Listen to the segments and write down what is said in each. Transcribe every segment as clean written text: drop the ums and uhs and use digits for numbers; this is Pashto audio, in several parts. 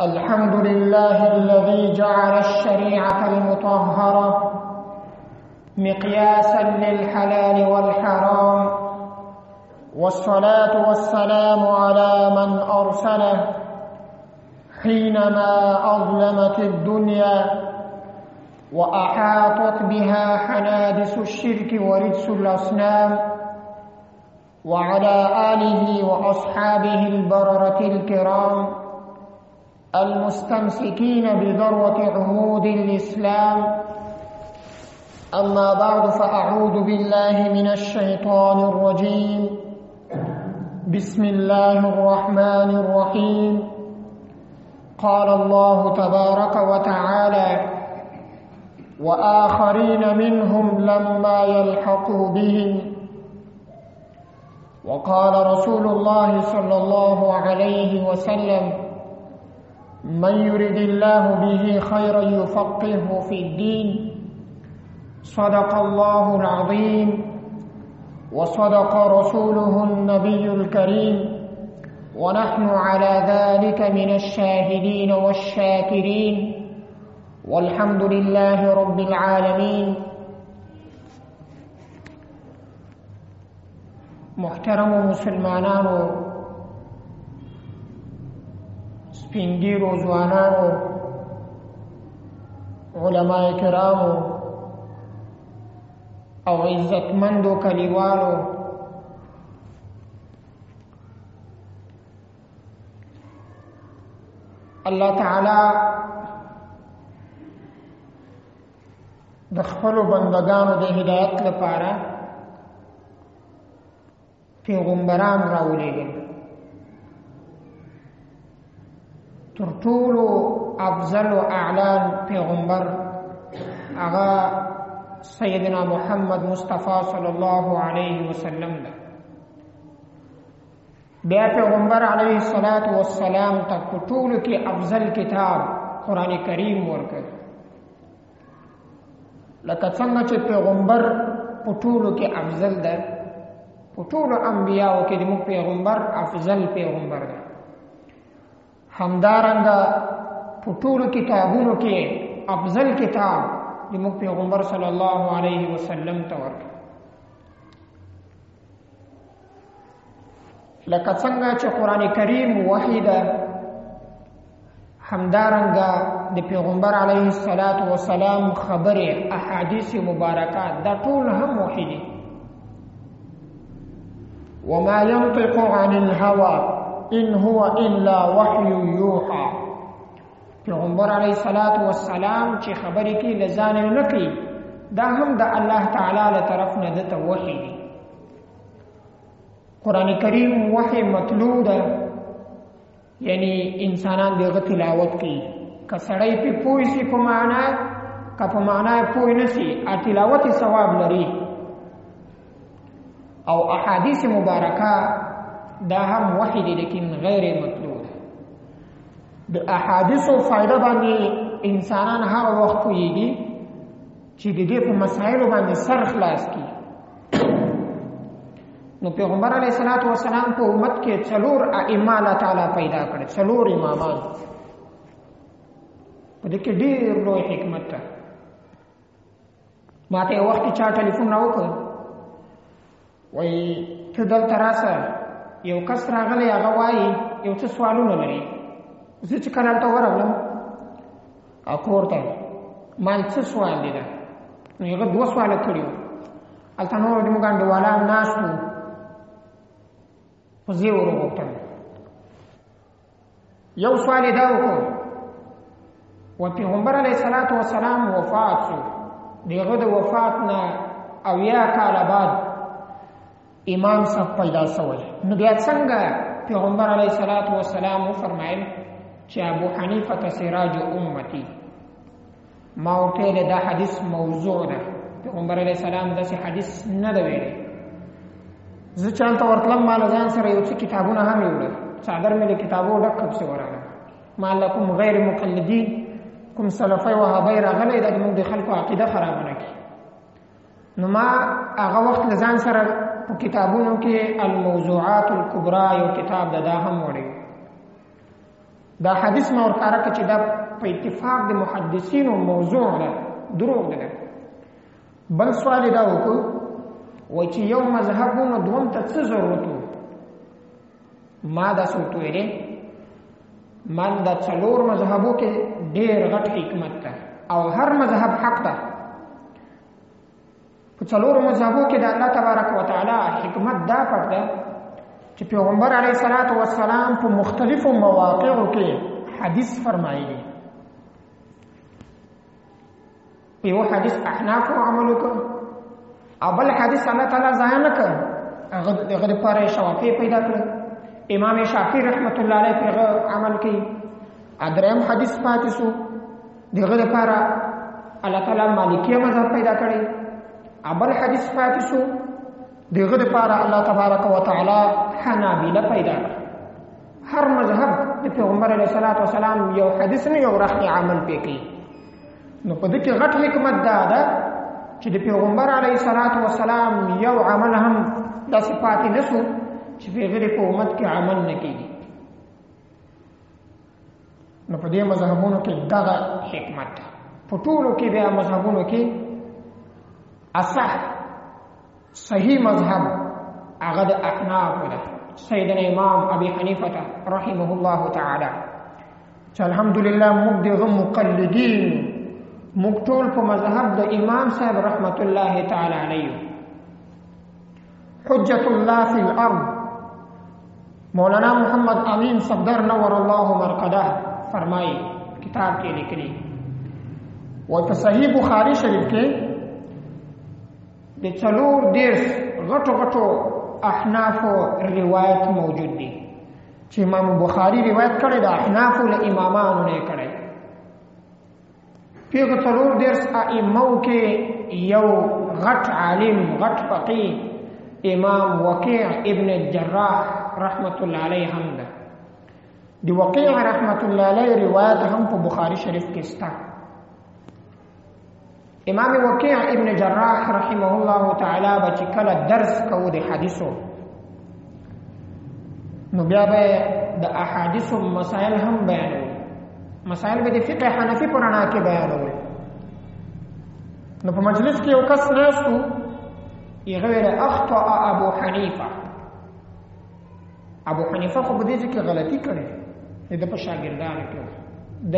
الحمد لله الذي جعل الشريعة المطهرة مقياسا للحلال والحرام، والصلاة والسلام على من أرسله حينما أظلمت الدنيا وأحاطت بها حنادس الشرك ورجس الأصنام، وعلى آله وأصحابه البررة الكرام المستمسكين بذروة عمود الإسلام. أما بعد، فأعوذ بالله من الشيطان الرجيم. بسم الله الرحمن الرحيم. قال الله تبارك وتعالى: وآخرين منهم لما يلحقوا بهم. وقال رسول الله صلى الله عليه وسلم: من يرد الله به خيرا يفقهه في الدين. صدق الله العظيم وصدق رسوله النبي الكريم، ونحن على ذلك من الشاهدين والشاكرين، والحمد لله رب العالمين. محترم مسلمانانو، سپینګیرو ځوانانو، علماء کرامو او عزتمندو کلیوالو، الله تعالی د خپل بندگانو د هدایت لپاره پیغمبران راولېږل. تر ټولو افضل و اعلی پیغمبر هغه سیدنا محمد مصطفی صلی الله علیه وسلم ده. بیا پیغمبر علیه الصلاة والسلام ته په ټولو کې افضل کتاب قرآن کریم ورکړ. لکه څنګه چې پیغمبر په ټولو کې افضل ده، په ټولو انبیاو کې د موږ پیغمبر افضل پیغمبر ده. همدارنګه په ټولو کتابونو کې افضل کتاب د موږ پیغمبر صلی الله علیه وسلم ته ورکړ. لکه څنګه چې قرآن کریم وحی ده، همدارنګه د پیغمبر علیه الصلاة والسلام خبرې، احادیث مبارکات دا ټول هم وحی دي. وما ينطق عن الهوى ان هو الا وحي يوحى. پیغمبر علیه الصلاة والسلام چې خبرې کوي له ځانه نه کوي، دا هم د الله تعالی له طرف نه دته وحی دي. قرآن کریم وحی مطلوع ده، یعنی انسانان دغه تلاوت کوي. که سړی پې پوه شي په معنا، که په معنا یې پوه نه شي، تلاوت یې ثواب لري. او احادیث مبارکه دا هم وحی دي، لیکن غیر مطلوع ده. د احادیثو فائدہ باندې انسانان هغه وخت پوهیږي چې د دې په مسایلو باندې سر خلاص کړي. نو پیغمبر علیه الصلاة والسلام په امت کې 4 ائمه الله تعالی پیدا کړل، 4 امامان. په دې کې ډېر لوی حکمت ده. ماته یو وخت چا ټلیفون راوکړ، وایي ته دلته راسه، یو کس راغلی، هغه وایي یو څه سوالونه لري. زه چې کله هلته ورغلم کور ته، ما څه سوال دی ده؟ نو هغه 2 سواله کړي وو. هلته نور زموږ انډیوالان ناست وو، خو زه یې ور وغوښتم. یو سوال یې دا وکړو، و پیغمبر علیه الصلاة والسلام وفات شو، د هغه د وفات نه 80 کاله بعد امام صاحب پیدا شوی. نو بیا څنګه پیغمبر علیه الصلاة والسلام وفرمایل چې ابو حنیفه سراج امتی. ما ورته دا حدیث موضوع ده، پیغمبر علیه السلام داسې حدیث نه ده ویلی. زه چې هلته ورتلم، ما له ځان سره یو څه کتابونه هم یوړل، څادر مې له کتابو ډک پسې ورغلم. ما له کوم غیر مقلدین، کوم سلفی وهابی راغلی دا زموږ د خلکو عقیده خرابه نه کړي. نو ما هغه وخت له ځان سره په کتابونو کې الموضوعات الکبرى یو کتاب ده، دا هم وړی. دا حدیث ما ورکاره که چې دا په اتفاق د محدثینو موضوع ده، دروغ ده. بل سوال دا وکړو وای چې یو مذهب نو دوم ته څه ضرورت و؟ ما دا څه ویلې، من دا څلور مذهبو کې ډېر غټ حکمت ده او هر مذهب حق ده. په څلورو مذهبو کې د الله تبارک وتعالی حکمت دا پټ ده چې پیغمبر علیه الصلاۃ والسلام په مختلفو مواقعو کې حدیث فرمایلی. په یو حدیث احنافو عمل وکړ او بل حدیث الله تعالی ضایع نه کړ، هغه لپاره شوافی پیدا کړ. امام شافعي رحمت الله علیه په عمل کوي. ادریم حدیث پاتې شو، دغه لپاره الله تعالی مالکیه مذهب پیدا کړی. ابل حدیث پاتې شو، دغه لپاره الله تبارک وتعالی حنابلہ پیدا کړ. هر مذهب د پیغمبر علیه الصلاۃ والسلام یو حدیث نه یو رحم عمل پې کوي. نو په دې کې غټ حکمت دا ده چې د پیغمبر علیه الصلاۃ والسلام یو عمل هم د صفات نشو چې پیغمبر په امت کې عمل نه کیږي. نو په دې مذهبونو کې دغه حکمت په ټولو کې د مذهبونو کې اصح صحیح مذهب هغه د احناف ده. سیدنا امام ابي حنیفه رحمه الله تعالی چې الحمدلله موږ دغه مقلدین موږ ټول په مذهب د امام صاحب رحمت الله تعالی علیه حجت الله فی الارض مولانا محمد امین صفدر نور الله مرقده فرمایي کتاب کې لیکلي و په صحیح بخاری شریف کې د څلور دیرش غټو غټو احنافو روایت موجود دي چې امام بخاری روایت کړی د احنافو له امامانو نه کړی. پیغه څلور دیرش ائمه کې یو غټ عالم غټ فقيه امام وکیع ابن الجراح رحمت الله علیه هم ده. دی وکیع رحمت الله علیه روایت هم په بخاری شریف کې ستا. امام وکیع ابن جراح رحمه الله تعالی بچ کله درس کو د حدیثو نو بیا به د احادیث مسائل هم بیانول. مسائل به د فقه حنفی پر انا کې بیانول. نو په مجلس کې یو کس ناستو یې غوړ اخطا ابو حنیفه. ابو حنیفه خو په دې کې غلطي کړې د په شاګردانو کې د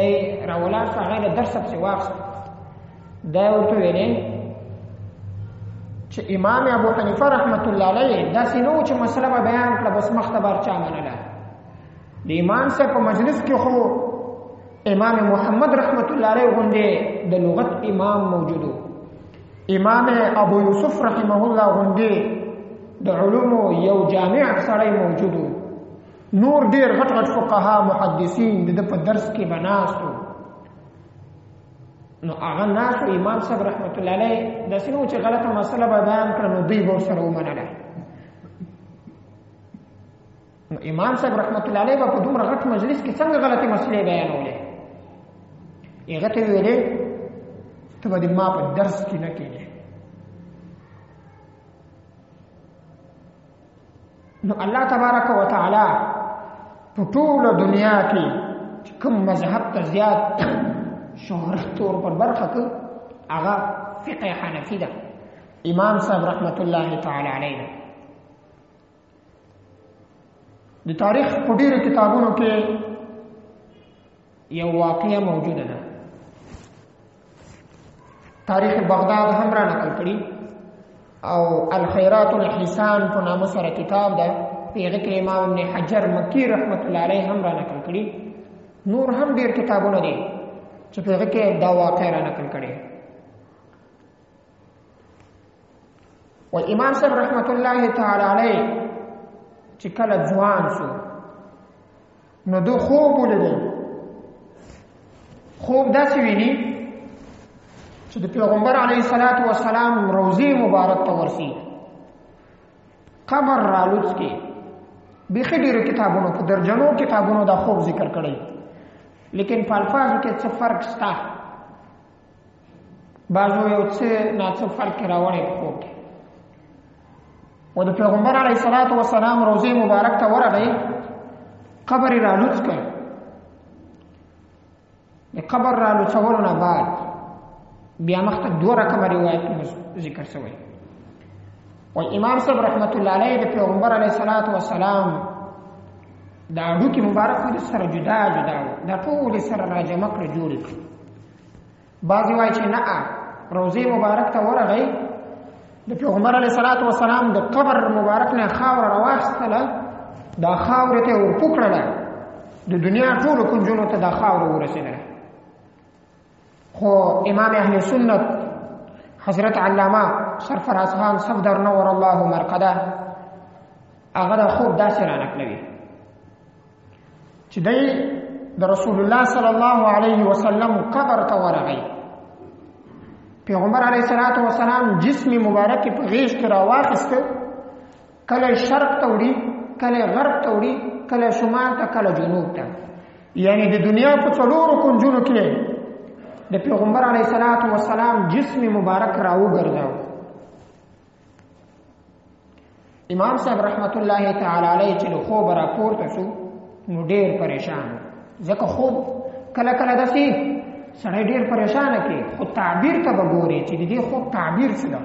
راولا څنګه درس په واخ دا ورته ویلې چې امام ابو حنیفه رحمت الله علیه دا سينو چې مسله بیان کړه بس مختبر چا منله. د امام صاحب په مجلس کې خو امام محمد رحمت الله علیه غونډه د لغت امام موجودو، امام ابو یوسف رحمه الله غونډه د علوم یو جامع سره موجودو، نور ډیر غټ غټ فقها محدثین د په درس کې بناستو. نو هغه ناس امام صاحب رحمت الله علیه د سينو چې غلطه مسله بیان کړه نو دوی به سره ومنله. نو امام صاحب رحمت الله علیه په دومره غټ مجلس کې څنګه غلطه مسله بیانولې؟ هغه ته ویلې ته به ما په درس کې نه کېږي. نو الله تبارک وتعالى په ټول دنیا کې کوم مذهب ته زیات شهرت تور پر برخه کې هغه فقه حنفی ده. امام صاحب رحمت الله تعالی علیه د تاریخ په ډیرو کتابونو کې یو واقعه موجوده ده. تاریخ بغداد هم را نقل کړي او الخيرات الحسان په نامه سره کتاب ده. پیغه کې امام ابن حجر مکی رحمت الله علیه هم را نقل کړي. نور هم ډیر کتابونه دي چې پیغه کې دا واقعه را نقل کړي. و امام صاحب رحمت الله تعالی علیه چې کله ځوان شو نو دو خوب ولیدل. خوب داسې ویني چې د پیغمبر علیه الصلاۃ والسلام روضه مبارک ته ورسي قبر رالوڅ کې بیخي ډېرو کتابونو په درجنو کتابونو دا خوب ذکر کړی، لیکن په الفاظو کې څه فرق شته. بعضو یو څه ناڅه فرق راوړی په خوب کې. و د پیغمبر علیه الصلاۃ والسلام روضه مبارک ته ورغی، قبر رالوڅ کړ. د قبر را لوڅولو نه بعد بیا مخته 2 رقمه روایت ذکر شوی. او امام صاحب رحمت الله علیه د پیغمبر علیه الصلاۃ والسلام دا ډوکی مبارک د سره جدا جدا دا ټول سره راجمع کړ جوړ کړ. بعضی وایي چې نه روضه مبارک ته ورغی د پیغمبر علیه الصلاۃ والسلام د قبر مبارک نه خاور راوستله دا خاور ته ورپوکړه د دنیا ټول کنجونو ته دا خاور ورسېدله. خو امام اهل سنت حضرت علامه سرفراز خان صفدر نور الله مرقده هغه د خوب داسې را نقلوي چې دی د رسول الله صلی الله علیه وسلم قبر ته ورغی. پیغمبر علیه الصلاۃ والسلام جسم مبارک په غیږ کې راواخیسته، کله شرق ته وړي، کله غرب ته وړي، کله شمال ته، کله جنوب ته. یعنی د دنیا په څلورو کنجونو کې د پیغمبر علیه الصلاۃ والسلام جسم مبارک راوګرځاو. امام صاحب رحمت الله تعالی علیه چې له خوبه راپورته شو نو ډېر پریشان، ځکه خوب کله کله داسې سړی ډېر پریشانه کې، خو تعبیر ته به ګورې چې د دې خوب تعبیر څه ده.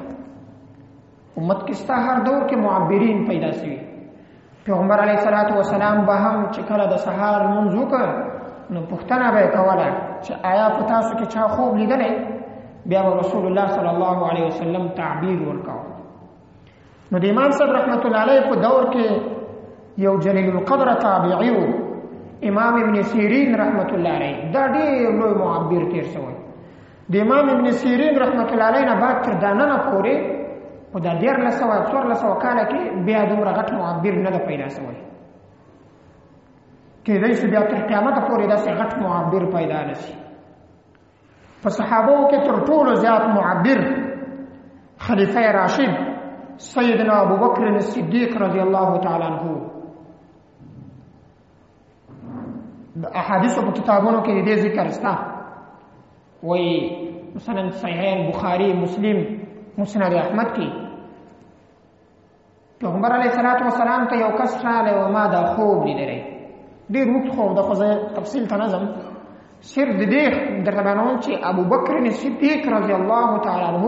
امت کې ستا هر دور کې معبرین پیدا شوي. پیغمبر علیه الصلاۃ والسلام به هم چې کله د سهار لمونځ وکړ نو پوښتنه به یې کوله چې آیا په تاسو کې چا خوب لیدلی؟ بیا به رسول الله صلی الله علیه وسلم تعبیر ورکاو. نو د امام صاحب رحمت الله علیه په دور کې یو جلیل القدر تابعی و، امام ابن سیرین رحمت الله علیه، دا ډېر لوی معبر تیر شوی. د امام ابن سیرین رحمت الله علیه نه بعد تر دا ننه پورې په دا 1400 کاله کې بیا دومره غټ معبر نه ده پیدا شوی. کېدای شي بیا تر قیامته پورې داسې غټ معبر پیدا نه شي. په صحابو کې تر ټولو زیات معبر خلیفه راشد سیدنا ابوبکر الصدیق رضی الله تعالی عنہ. د احادیثو په کتابونو کې دې ذکر شته، وایي مثلا صحیح بخاری، مسلم، مسند احمد کې پیغمبر علیه الصلاۃ والسلام ته یو کس راغلی و ما دا خوب لیدلی، ډېر اوږد خوب ده، خو زه تفصیل ته نه ځم، صرف د دې درته بیانوم چې ابوبکر صدیق رضی الله تعالی عنہ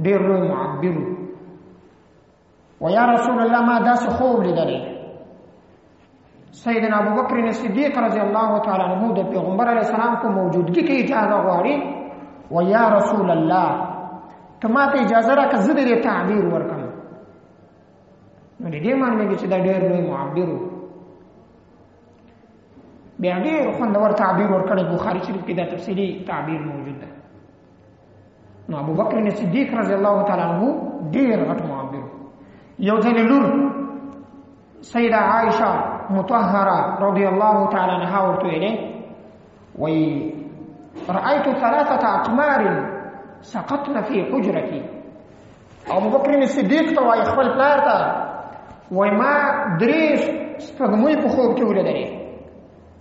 ډېر لوی معبر و. و یا رسول الله ما داسې خوب لیدلی. سیدنا ابوبکر صدیق رضی الله تعالی عنہ د پیغمبر علیه السلام په موجودګي کې اجازه غواړي. و یا رسول الله ته ما ته اجازه راکړه زه دې تعبیر ورکړم. نو دې معنی چې دا ډېر لوی معبر و. بیا ډېر خوندور تعبیر ورکړی، بخاري شریف کې دا تفصیلي تعبیر موجود ده. نو ابوبکر صدیق رضی الله تعالی عنہ ډېر غټ معبر. یو ځل لور سیده عائشه مطهره رضی الله تعالی عنها ورته ویلې وی رأيت 3 أقمار سقطن في حجرتي. ابوبکر صدیق ته وایي خپل پلار ته وای ما 3 سپږمۍ په خوب کې ولیدلې.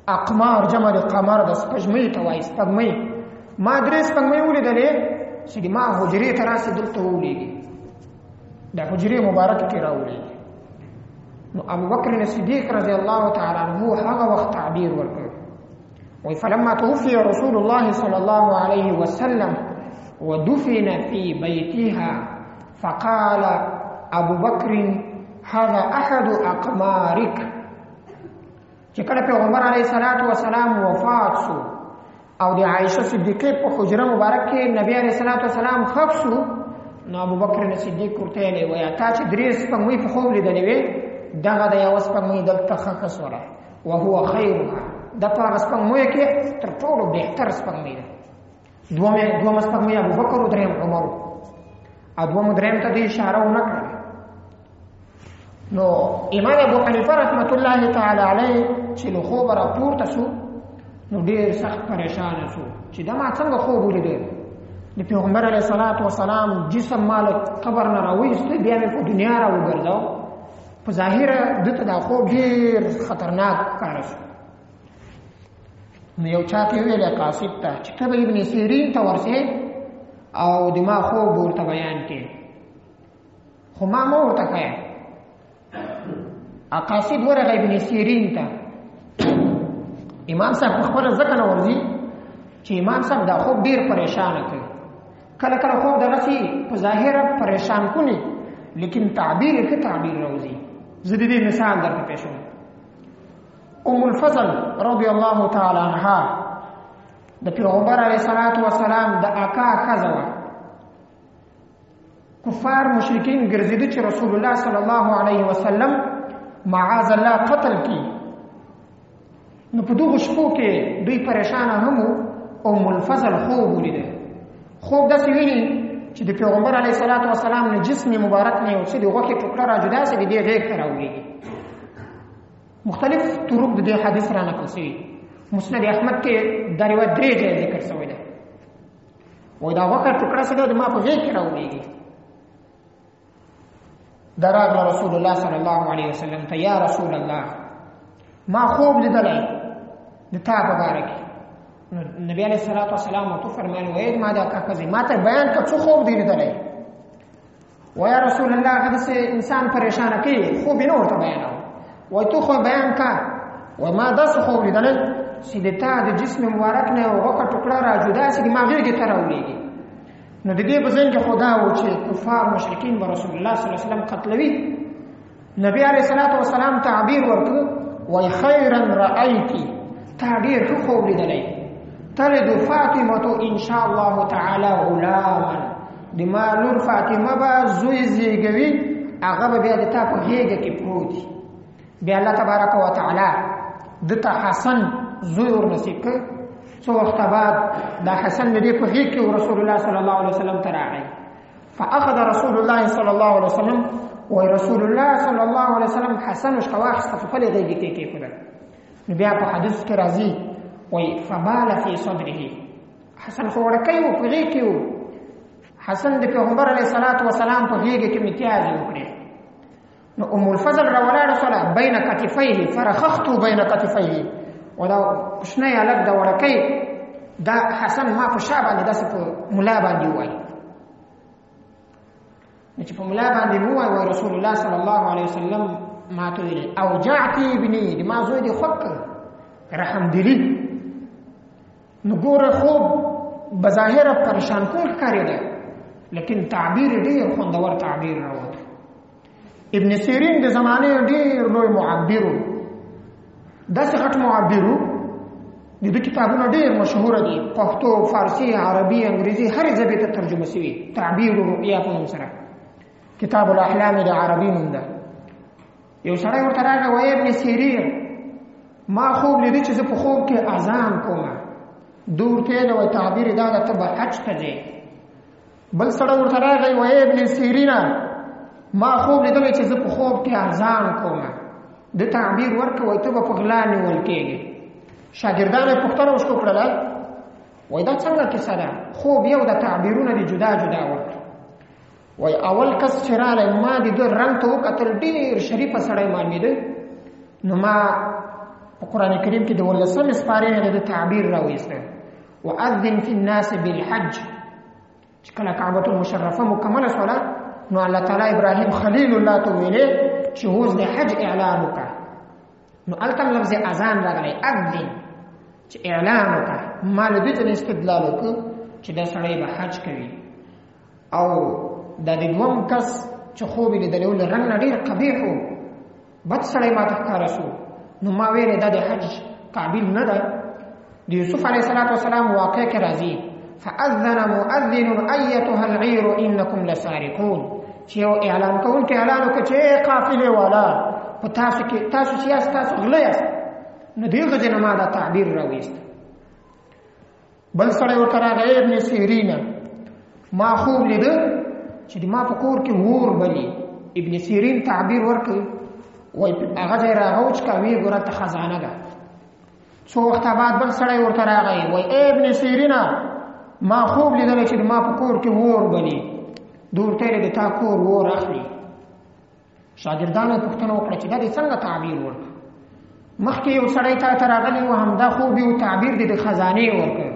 اقمار جمع د قمر د سپږمۍ ته وایي سپږمۍ. ما 3 سپږمۍ ولیدلې چې ما حجرې ته راسې دلته ولیږي، دا حجرې مبارکه کې راولېږي. نو ابوبکر صدیق رضی الله تعالی عنہ هغه وخت تعبیر ورکړ. وی فلما توفي رسول الله صلى الله عليه وسلم ودفن في بيتها فقال ابو بكر هذا احد اقمارك. چې کله پیغمبر علیه الصلاۃ والسلام وفات شو او د عائشه صدیقه په حجره مبارک کې نبی علیه الصلاۃ والسلام خف شو، نو ابو بکر صدیق ورته ویلي وایي تا چې 3 سپږمۍ په خوب لیدلې وې دغه د یوه سپږمۍ دلته ښخه شوله وهو خیرها. د په هغه سپږمۍ کې تر ټولو بهتر سپږمۍ ده. دومه سپږمۍ ابوبکر و دریم عمر او دومه دریم ته دې اشاره ونه کړله. نو امام ابو حنیفه رحمت الله تعالی علیه چې له خوبه راپورته شو نو ډېر سخت پریشانه شو چې دا ما څنګه خوب ولیدی. د پیغمبر علیه الصلاۃ والسلام جسم ما له قبر نه راویستی بیا مې په دنیا راوګرځاو. په ظاهره دته دا خوب ډېر خطرناک ښکاره شو. نو یو چا ته ویلی قاصد ته چې ته به ابن سیرین ته ورسې او د ما خوب ورته بیان کې، خو ما مه ورته ښیه. قاصد ورغی ابن سیرین ته. امام صاحب په خپله ځکه نه ورځي چې امام صاحب دا خوب ډیر پریشان کړ. کله کله خوب دغسې په ظاهر پریشان کونی لیکن تعبیر کې تعبیر راوځي. زه د دې مثال درته پېښوم. ام الفضل رضی الله تعالی عنها د پیغمبر علیه الصلاة والسلام د اکا ښځه وه. کفار مشرکین ګرځېده چې رسول الله صلی الله علیه وسلم معاذ الله قتل کی. نو په دغو شپو کې دوی پریشانه هم وو. ام الفضل خوب ولیده. خوب داسې ویني چې د پیغمبر علیه الصلاة والسلام نه جسم مبارک نه یو څه د غوښې ټوکړه را جدا سي د دې غیږ ته راولېږي. مختلف طرق د دې حدیث را نقل شوي. مسند احمد کې دا روایت 3 ځایه ذکر شوی ده. وایي دا غوښه ټوکړه څه ده د ما په غیږ کې راولېږي. دا راغله رسول الله صلی الله علیه وسلم ته، یا رسول الله ما خوب لیدلی د تا په باره کې. نبی علیه الصلاة والسلام ورته فرمایل وایي ما دا کاکزي ما ته بیان کړه څه خوب دی لیدلی. ویا رسول الله هغه داسې انسان پریشانه کوي خوب یې نه ورته بیانوه. وایي تو خو بیان که. وایي ما داسې خوب لیدلی چې د تا د جسم مبارک نه یو غوښه ټوکړه را جدا سي د ما غېږې ته راولېږي. نو د دې په ذهن کې خو دا و چې کفار مشرکین به رسول الله صلی الله علیه وسلم قتلوي. نبی علیه الصلاة والسلام تعبیر ورکړ وایي خیرا رأیتی تا ډېر ښه خوب لیدلی. تلد فاطمه ان شاء الله تعالی غلاما د ما لور فاطمه به زوی زیږوي هغه به بیا د تا په غېږه کې پروت وي. بیا الله تبارک وتعالی دته حسن زوی ورنصیب کړ. څو وخته بعد دا حسن د دې په غېږ کې رسول الله صلی الله علیه وسلم ته راغی. فاخذ رسول الله صلی الله علیه وسلم وی رسول الله صلی الله علیه وسلم حسن ورته واخیسته په خپلې غېږې کې کېښوده. نو بیا په حدیث کې راځي وی فبال فی صدره حسن خو وړکی و په غېږ کې و. حسن د پیغمبر علیه الصلاة والسلام په غېږې کې امتیازې وکړې. نو ام الفضل را ولاړه شوله بین کتفیه فرخختو بین کتفیه. و دا کوچنی هلک د وړکی دا حسن ما په شا باندې داسې په ملا باندې ووایي. نو چې په ملا باندې مې ووایي وایي رسول الله صلی الله علیه وسلم ما ته ویلې اوجعتي ابني د ما زوی دې خوږ کړ رحم دلی. نو ګوره خوب بظاهره پریشان کون ښکارېده لیکن تعبیر ډېر خوندور تعبیر راووت. ابن سیرین د زمانې ډېر لوی معبر و. داسې غټ معبر و د ده کتابونه ډېر مشهوره دي. پښتو، فارسي، عربي، انګریزي هرې ژبې ته ترجمه شوي. تعبیر الرؤیا په نوم سره کتاب الاحلام د عربي نوم ده. یو سړی ورته راغی وایي ابن سیرین ما خوب لیدی چې زه په خوب کې اذان کوم. دور ته وایي تعبیر دا ده ته به حج ته ځې. بل سړی ورته راغی وایي ابن سیرین ما خوب لیدلی چې زه په خوب کې اذان کوم. د تعبیر ورکړه وایي ته به په غلا نیول کېږي. شاګردانو یې پوښتنه وشو کړله وایي دا څنګه کیسه ده؟ خوب یو د تعبیرونه دي جدا جدا ورکړه. وایي اول کس چې راغلی ما د ده رنګ ته وکتل ډېر شریفه سړی معلومېده. نو ما په قرآن کریم کې د 11 سپارې نه د تعبیر راویسته. واذن فی الناس بالحج چې کله کعبة المشرفه مکمله شوله نو الله تعالی ابراهیم خلیل الله ته ویلې چې اوس د حج اعلان وکړه. نو هلته لفظ اذان راغلی اذن چې اعلان وکړه. ما له دې څخه استدلال وکړ چې دا سړی به حج کوي. او دا د دوم کس چې خوب یې لیدلی و له رنګ نه ډېر قبیح و بد سړی ماته ښکاره شو. نو ما ویلې دا د حج قابل نه ده. د یوسف علیه السلام واقع کې راځي فاذن مؤذن ایتها العیر انکم لسارقون چې یو اعلان کوونکی اعلان وکړي چې قافلې والا په تاسو کې تاسو چې یاست تاسو غله یاست. نو د هغه ځای نه ما دا تعبیر راویست. بل سړی ورته راغی ابن سیرین ما خوب لیده چې د ما په کور کې اور بلي. ابن سیرین تعبیر ورکړي وایي هغه ځای راغوچ که ویې ګوره ته خزانه ده. څو وخته بعد بل سړی ورته راغی وایي ابن سیرینه ما خوب لیدلی چې د ما په کور کې اور بلي. دور ته د تا کور اور اخلي. شاګردانو یې پوښتنه وکړه چې دا دې څنګه تعبیر ورکړ؟ مخکې یو سړی تا ته راغلی و همدا خوب یو تعبیر دې د خزانې ورکړ.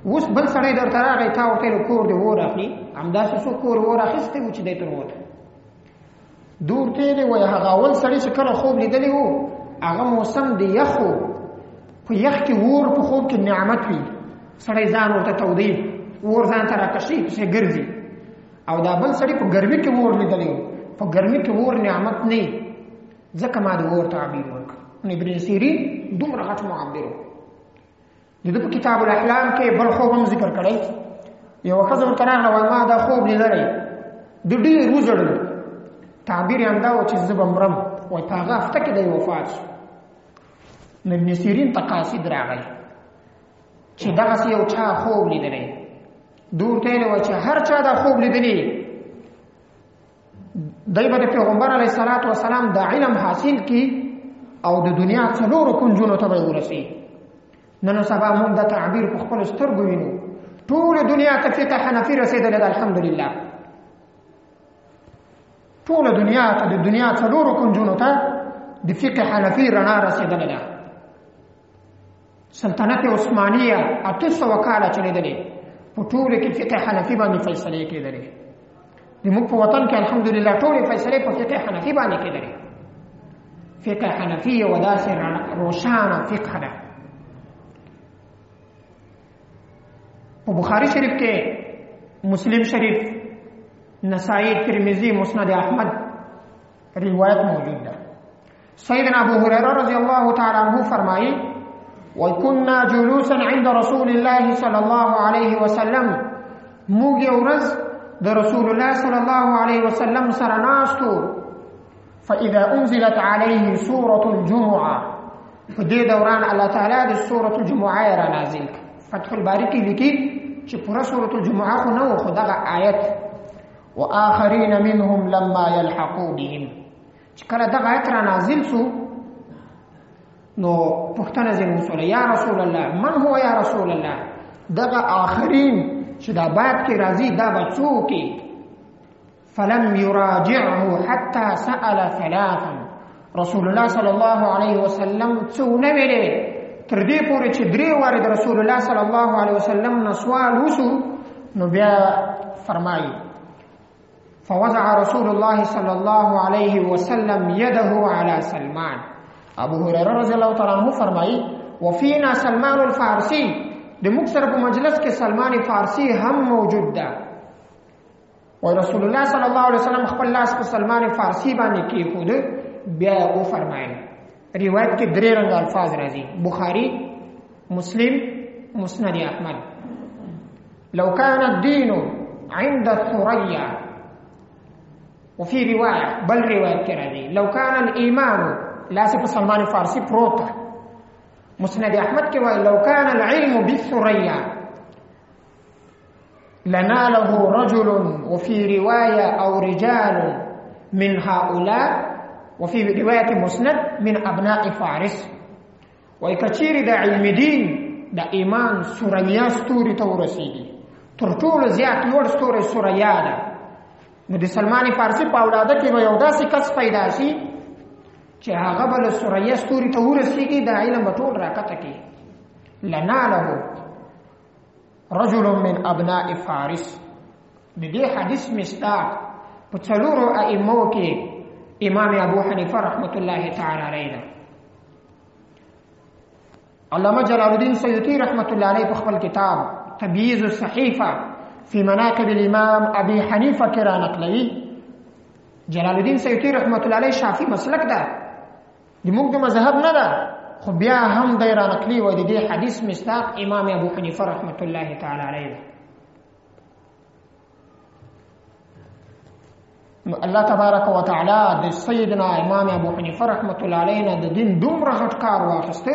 اوس بل سړی درته راغی تا ورته ویل کور دې اور اخلي. همداسې څوک کور اور اخیستی و چې دی تر وته. دور ته یې وایي هغه اول سړي چې کله خوب لیدلی و هغه موسم د یخ و. په یخ کې اور په خوب کې نعمت وي. سړی ځان ورته تودوي، اور ځان ته راکشي، پسې ګرځي. او دا بل سړی په ګرمي کې اور لیدلی، په ګرمي کې اور نعمت نه وي، ځکه ما د اور تعبیر وکړ. ابن سیرین دومره غټ معبر و. د ده په کتاب الاحلام کې بل خوب هم ذکر کړی. یوه ښځه ورته راغله، وایي ما دا خوب لیدلی، د ډېر وژړل، تعبیر یې همدا و چې زه به مرم. وایي په هغه هفته کې دی وفات شو. نو ابن سیرین ته قاصد راغی چې دغسې یو چا خوب لیدلی. ده ورته ویلي وه چې هر چا دا خوب لیدلی، دی به د پیغمبر علیه الصلاة وسلام دا علم حاصل کی او د دنیا څلورو کنجونو ته به یې ورسوي. نن سبا موږ دا تعبیر په خپلو سترګو وینو. ټوله دنیا ته فقه حنفي رسېدلې ده، الحمدلله. ټوله دنیا ته، د دنیا څلورو کنجونو ته د فقه حنفي رڼا رسېدلې ده. سلطنت عثمانیه 800 کاله چلېدلې، په ټوله کې فقه حنفي باندې فیصلې کېدلې. زموږ په وطن کې الحمدلله ټولې فیصلې په فقه حنفي باندې کېدلې. فقه حنفي یوه داسې روښانه فقه ده. په بخاري شریف کې، مسلم شریف، نسائی، ترمذی، مسند احمد روایت موجود ده. سیدنا ابو هریره رضی الله تعالی عنہ فرمایي، وَكُنَّا جُلُوسًا عند رسول الله صلی الله علیه وسلم، موږ یو ورځ د رسول الله صلی الله علیه وسلم سره ناستو. فإذا أنزلت عليه سورة الجمعة، په دې دوران الله تعالی د سورة الجمعه را نازل. فتح الباری کې لیکي چې پوره سورة الجمعه خو نه و، خو دغه آیت وآخرین منهم لما يلحقوا بهم، چې کله دغه آیت را نازل سو، نو پوښتنه ځینې وسوله، یا رسول الله، من هو یا رسول الله؟ دغه آخرین چې دا بعد کې راځي دا به څوک؟ فلم يراجعه حتى سأل ثلاثا، رسول الله صلی الله علیه وسلم څه ونه ویلې تر دې پورې چې 3 وارې د رسول الله صلی الله علیه وسلم نه سوال وشو. نو بیا فرمایي، فوضع رسول الله صلی الله علیه وسلم يده على سلمان. ابو هريره رضی الله تعالی عنہ فرمایي، وفينا سلمان الفارسی، د موږ سره په مجلس کې سلمان فارسی هم موجود ده. و رسول الله صلی الله علیه وسلم خپل لاس په سلمان فارسی باندې کېښود. بیا او فرمایي، روایت کې 3 رنګ الفاظ راځي، بخاری، مسلم، مسند احمد. لو كان الدين عند الثريا، وفي روايه بل روایت کې راځي لو كان الايمان، لاس په سلمان فارسی پروت. مسند احمد کې وایي لو كان العلم بالثريا لناله رجل، وفي روايه او رجال من هؤلاء، وفي روايه مسند من ابناء فارس. وای کچيري د علم دین د ایمان ثریا ستوري ته ورسیږي، تر ټولو زیات لوړ ستوری ثریا ده. نو د سلمان فارسی په اولاده کې به یو داسې کس پیدا شي چې هغه به له ثریا ستوري ته ورسیږي، د علم به ټول راکته کوي. لناله رجل من ابناء فارس. د دې حدیث مصداق په 4 ائمو کې امام ابو حنیفه رحمت الله تعالی علیه ده. علامه جلال الدین سیوطی رحمت الله علیه په خپل کتاب تبییض الصحیفه فی مناقب الامام ابي حنیفه کې را نقلوي. جلال الدین سیوطی رحمت الله علیه شافعی مسلک ده، د موږ د مذهب نه ده، خو بیا هم دی را نقلی و د دې حدیث مصداق امام ابو حنیفه رحمت الله تعالی علیه ده. نو الله تبارک و تعالی د سیدنا امام ابو حنیفه رحمت الله علیه نه د دین دومره غټ کار واخیسته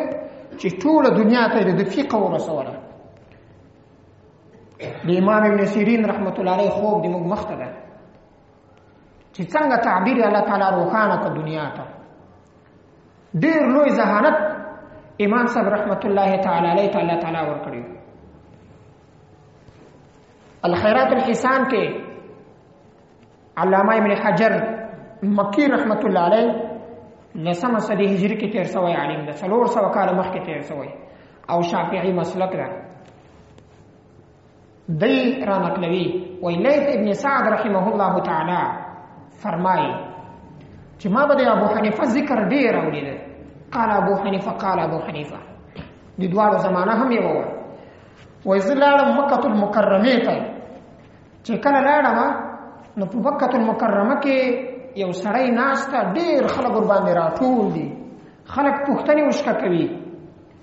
چې ټوله دنیا ته د فقه ورسوله. د امام ابن سیرین رحمت الله علیه خوب د موږ مخته ده چې څنګه تعبیر الله تعالی روښانه کړ دنیا ته. ډېر لوی ذهانت امام صاحب رحمت الله تعالی علیه ته الله تعالی ورکړي. الخیرات الحسان کې علامه ابن حجر مکی رحمت الله علیه 9 صدی هجری کې 1300 عالم ده، 400 کال مخکې 1300 او شافعی مسلک ده. دی را نقلوي وی لیث ابن سعد رحمه الله تعالی فرمایي چې ما به د ابو حنیفه ذکر ډیر اوریده. قال ابو حنیفه قال ابو حنیفه، د دواړو زمانه هم یو و. وای زه لاړم مکة المکرمه ته. چې کله لاړم نو په مکة المکرمه کې یو سړی ناسته، ډېر خلک ورباندې راټول دي، خلک پوښتنې وشکه کوي.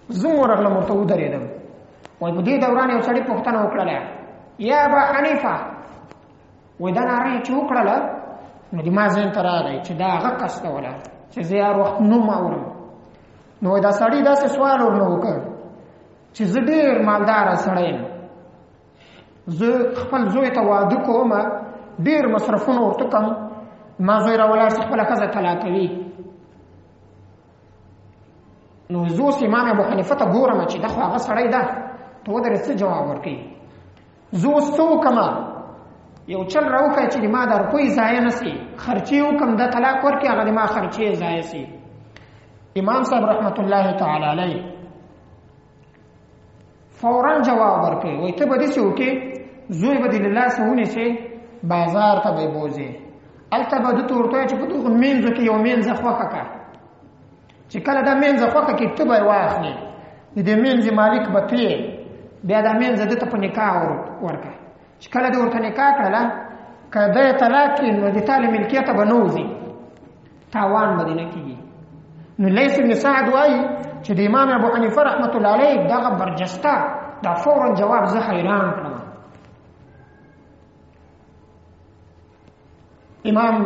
زه ورغلم ورته ودرېدم. وای په دې دوران یو سړي پوښتنه وکړله، یا ابا حنیفه، وای دا ناره یې چې وکړله نو د ما ذهن ته راغی چې دا هغه کس ته وله چې زه هر وخت نوم اورم. نو وای دا سړي داسې سوال ورنه وکړ چې زه ډېر مالداره سړی یم، زه خپل زوی ته واده کوم، ډېر مصرفونه ورته کوم، ما زوی راولاړ چې خپله ښځه طلاقوي. نو زه اوس امام ابو حنیفه ته ګورم چې دا خو هغه سړی ده، ته ودرې څه جواب ورکوي؟ زه اوس څه وکړمه؟ یو چل راوښی چې د ما دا روپۍ ضایع نه سي، خرچې وکړم، دا طلاق ورکړي، هغه د ما خرچې ضایع سي. امام صاحب رحمت الله تعالی علیه فورا جواب ورکړي، وایي ته به داسې وکړې زوی به دې له لاسه ونیسې، بازار ته به یې بوځې، هلته به ده ته ورته وایه چې په دغو مینځو کې یو مینځه خوښه کړه، چې کله دا مینځه خوښه کړي ته به یې واخلې، د دې مینځې مالک به ته یې، بیا دا مینځه ده ته په نکاح ورکړه. چې کله دې ورته نکاح کړله، که ده یې طلاق کړي نو د تا له ملکیته به نه وځي، تاوان به دې نه کېږي. نو لیث بن سعد وایي چې د امام ابو حنیفه رحمت الله علیه دغه برجسته دا فورا جواب زه حیران کړم. امام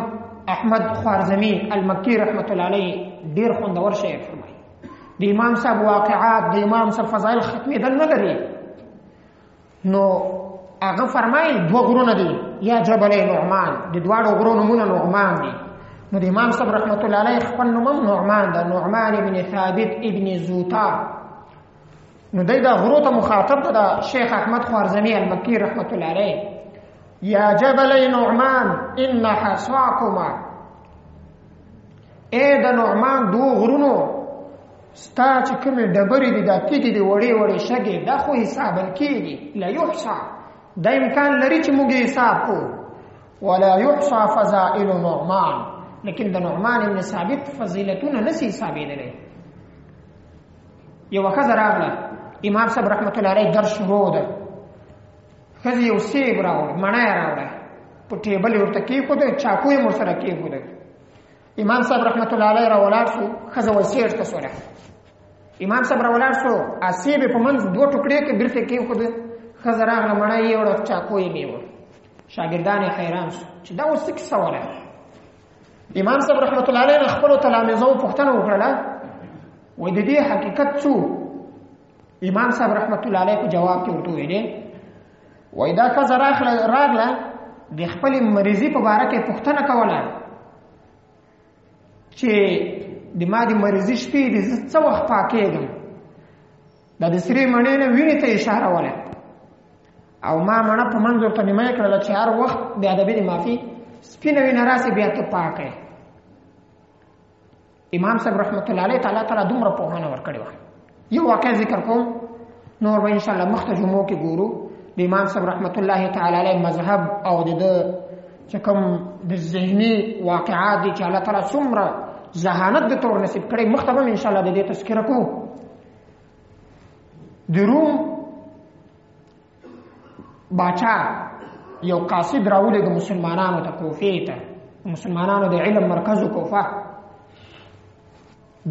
احمد خوارزمی المکی رحمت الله علیه ډیر خوندور شعر فرمایي. د امام صاحب واقعات، د امام صاحب فضایل ختمېدل نه لري. نو هغه فرمایي دوه غرونه دي، یا جبل نعمان، د دواړو غرو نومونه نعمان دي. نو د امام صاحب رحمت الله علیه خپل نوم هم نعمان ده، نعمان ابن ثابت ابن زوتا. نو دی دا غرو ته مخاطب ده د شیخ احمد خوارزمی المکی رحمت الله علیه. یا جبل نعمان ان حصاکما، ای د نعمان دو غرونو ستا چې کومې ډبرې دي، دا تیږې دي وړې وړې شګې، دا خو حسابل کېږي، لا یحصا، دا امکان لري چې موږ حساب کوو، ولا یحصا فضائل نعمان، لیکن د نعمان ابن ثابت فضیلتونه نسی حسابېدلی. یوه ښځه راغله، امام صاحب رحمت الله علیه درس شروع ده، ښځې یو سیب راوړ، مڼه یې راوړه، په ټیبل یې ورته کېښوده، چاقو یې ورسره کېښوده. امام صاحب رحمت الله علیه راولاړ شو، ښځه وسیړ ته سوله. امام صاحب راولاړ شو، سیب یې په منځ دوه ټوکړې کې بیرته کېښوده، ښځه راغله، مڼه یې وړه، چاقو یې میوړ. شاګردان یې حیران شو چې دا اوس څه کیسه وله. امام صاحب رحمت الله علیه خپلو تلامذو پوښتنه وکړله، وایي د دې حقیقت څه؟ امام صاحب رحمت الله علیه په جواب کې ورته ویلې، وایي دا ښځه راغله د خپلې مریضي په باره کې پوښتنه کوله چې د ما د مریضي شپې دي زه څه وخت پاکېږم. دا د سرې مڼې نه وینې ته اشاره وله، او ما مڼه په منځ ورته نیمه یې کړله چې هر وخت د ادبي د معافي سپینه وینه راسي بیا ته پاکې. امام صاحب رحمت الله علیه تعالی دومره پوهنه ورکړې وه. یو واقع ذکر کوم، نور به انشاءالله مخته جمعو کې ګورو. د امام صاحب رحمت الله تعالی علیه مذهب او د ده چې کوم د ذهني واقعات دي چې الله تعالی څومره ذهانت د طور نصیب کړی، مخته به هم انشاءالله د دې تذکره کوو. د روم باچا یو قاصد راولېږه مسلمانانو ته، کوفې ته، مسلمانانو د علم مرکز کوفه.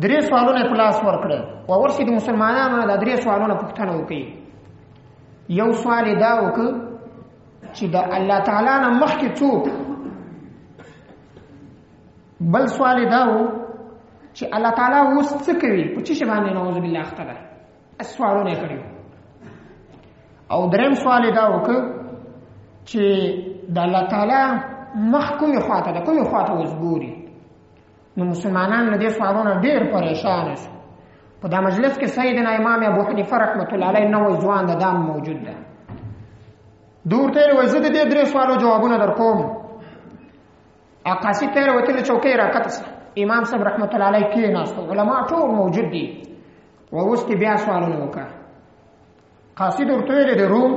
3 سوالونه یې په لاس ورکړل، ورسې د مسلمانانو نه دا 3 سوالونه پوښتنه وکړي. یو سوال یې دا وکړ چې د الله تعالی نه مخکې څوک، بل سوال یې دا و چې الله تعالی اوس څه کوي، په څه شي باندې نعوذ بالله اخته ده. سوالونه یې کړي. او دریم سوال یې دا وکړ چې د الله تعالی مخ کومې خواته ده، کومې خواته اوس ګوري. نو مسلمانان له دې سوالونه ډېر پریشانه شو. په دا مجلس کې سیدنا امام ابو حنیفه رحمت الله علیه نوی ځوان د دام موجود ده. ده ورته یې وایي زه د دې 3 سوالو جوابونه در کوم. قاصد ته یې راوتلې چوکۍ راکته سه. امام صاحب رحمت الله علیه کېناست، علما ټول موجود دي. اوس کې بیا سوالونه وکړه. قاصد ورته ویلې د روم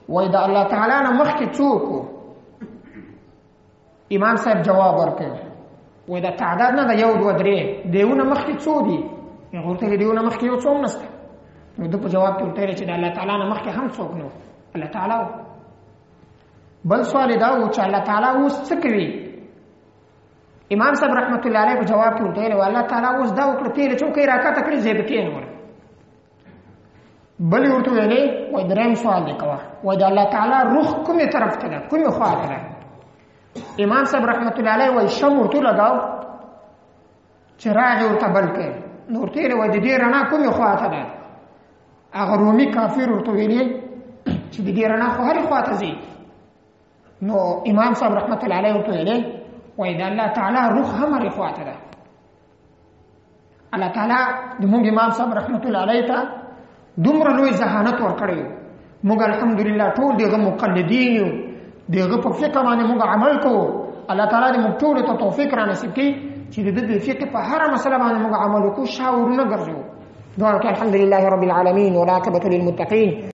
وایي د الله تعالی نه مخکې څوک و؟ امام صاحب جواب ورکړ، وایي د تعداد نه ده، 1 2 3 دیونه مخکې څو دي؟ هغه ورته ویلې دیونه مخکې یو څه هم نشته. نو د په جواب کې ورته چې د الله تعالی نه مخکې هم څوک نو الله تعالی. بل سوال دا و چې الله تعالی اوس څه کوي؟ امام صاحب رحمت الله علیه په جواب کې ورته ویل الله تعالی اوس دا وکړه تیل چوکۍ راکاته کړې زه به کېنول. بل ورته ویلې وای دریم سوال دی کوه وای د الله تعالی روح کومې طرف ته ده کومې خوا ته ده؟ امام صاحب رحمت الله علیه وای شم ورته لګاو چراغ ورته بل کړ نو ورته ویلې وای د دې رڼا کومې خوا ته ده؟ هغه رومي کافر ورته ویلې چې د دې رڼا خو هرې خوا ته ځي. نو امام صاحب رحمت الله علیه ورته ویلې وای د الله تعالی روح هم هرې خوا ته ده. الله تعالی د موږ امام صاحب رحمت الله علیه ته دومره لوی ذهانت ورکړی و. موږ الحمدلله ټول دغه مقلدین یو، دغه په فقه باندې موږ عمل کوو. الله تعالی دې موږ ټولو ته توفیق را نصیب کړي چې د دې فقه په هره مسله باندې موږ عمل وکړو، شاورونه ګرځو. دعا وکړئ. الحمدلله رب العالمین والعاقبة للمتقین